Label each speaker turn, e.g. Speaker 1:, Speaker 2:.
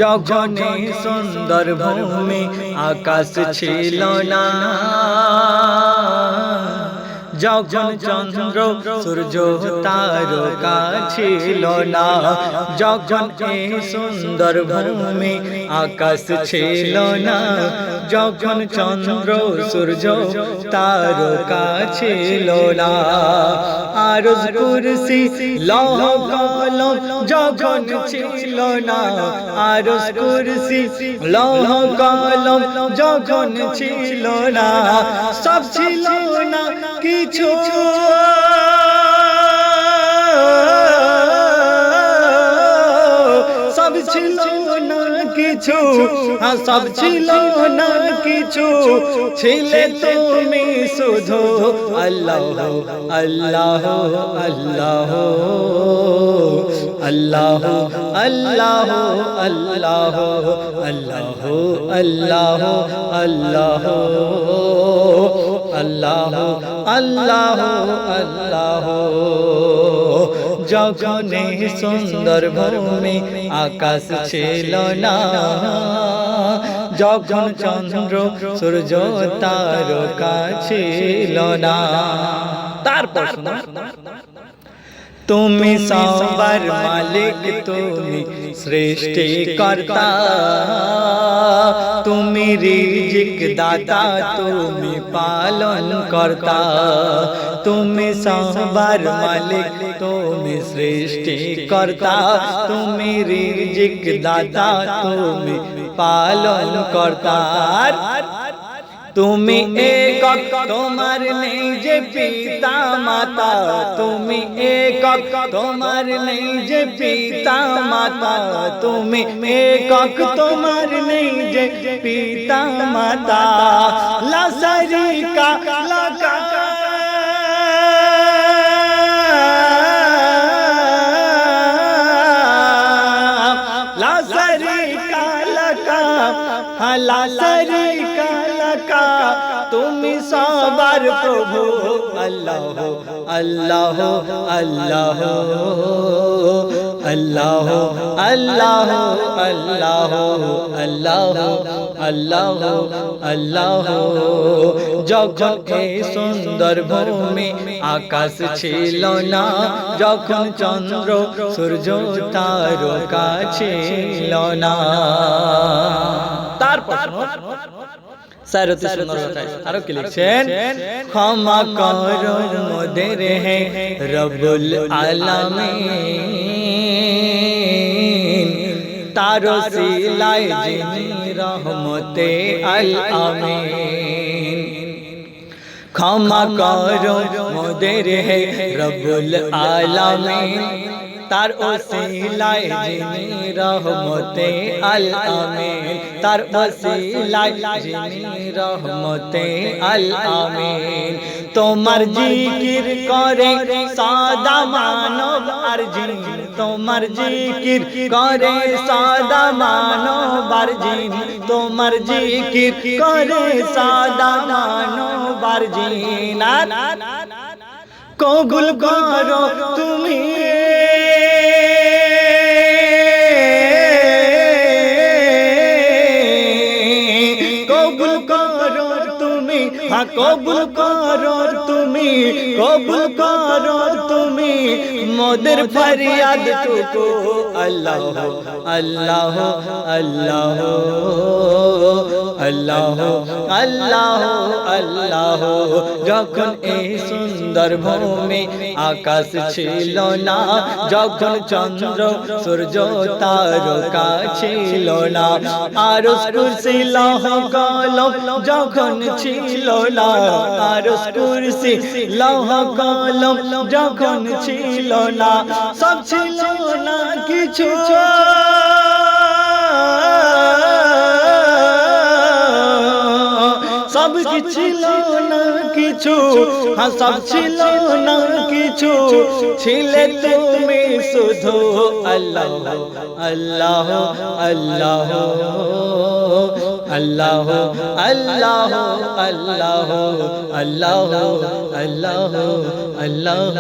Speaker 1: যখন এই সুন্দর ভূমি আকাশ ছিল না, যখন চন্দ্র সূর্য তারকা ছিল না, যখন এই সুন্দর ভূমি আকাশ ছিল না, যখন চন্দ্র সূর্য তারকা ছিল না, আরশ কুরসি লৌহ কলম যখন ছিল না, আরশ কুরসি লৌহ কলম যখন ছিল না, সব ছিল না কিছু, সব ছিল না কিছু, সব ছিল না কিছু, ছিলে তুমি শুধু আল্লাহ আল্লাহ আল্লাহ আল্লাহ আল্লাহ আল্লাহ আল্লাহ আল্লাহ আল্লাহ আল্লাহ আল্লাহ আল্লাহ। যখন এই সুন্দর ভূমি আকাশ ছিল না, যখন চন্দ্র সূর্য তারকা ছিল না, তারপর তুমি সবার মালিক, তুমি সৃষ্টিকর্তা, তুমি রিজিক দাতা, তুমি পালন কর্তা, তুমি সবার মালিক, তুমি সৃষ্টিকর্তা, তুমি রিজিক দাতা, তুমি পালন কর্তা, তুমি একক, তোমার নেই যে পিতা মাতা, তুমি একক, তোমার নেই যে পিতা মাতা, তুমি একক, তোমার নেই যে পিতা মাতা, লা শারীকা লাকা, লা শারীকা লাকা, লা শারীকা লাকা, তুমি সবার প্রভু আল্লাহ আল্লাহ আল্লাহ আল্লাহ আল্লাহ আল্লাহ আল্লাহ আল্লাহ আল্লাহ। যখন এই সুন্দর ভূমি আকাশ ছিল না, যখন চন্দ্র সূর্য তারকা ছিল না, তারপর সারতে সুন্দর কথায় আরো কি লিখছেন, ক্ষমা করো মোদের হে রব্বুল আলামিন, তারো সিলায় যিনি রহমতে আল আমিন, ক্ষমা করো মোদের হে রব্বুল আলামিন, তার ওসিলায় যিনি রহমতে আল আমিন, তার ওসিলায় যিনি রহমতে আল আমিন, তোমার জিকির করে সাদা মানব আর জিন, তোমার জিকির করে সাদা মানব আর জিন, তোমার জিকির করে সাদা মানব আর জিন, কবুল করো তুমি কবুল করো তুমি, কবুল করো তুমি মোদের ফরিয়াদ টুকু আল্লাহ আল্লাহ আল্লাহ আল্লাহ আল্লাহ আল্লাহ। যখন এই সুন্দর ভূমি আকাশ ছিল না, যখন চন্দ্র সূর্য তারকা ছিল না, আরশ কুরসি লৌহ কলম যখন ছিল না, আরশ কুরসি লৌহ কলম যখন ছিল না, সব ছিল না কিছু, সব ছিল না কিছু, সব ছিল না কিছু, ছিলে তুমি শুধু আল্লাহ আল্লাহ আল্লাহ আল্লাহ আল্লাহ আল্লাহ আল্লাহ আল্লাহ আল্লাহ।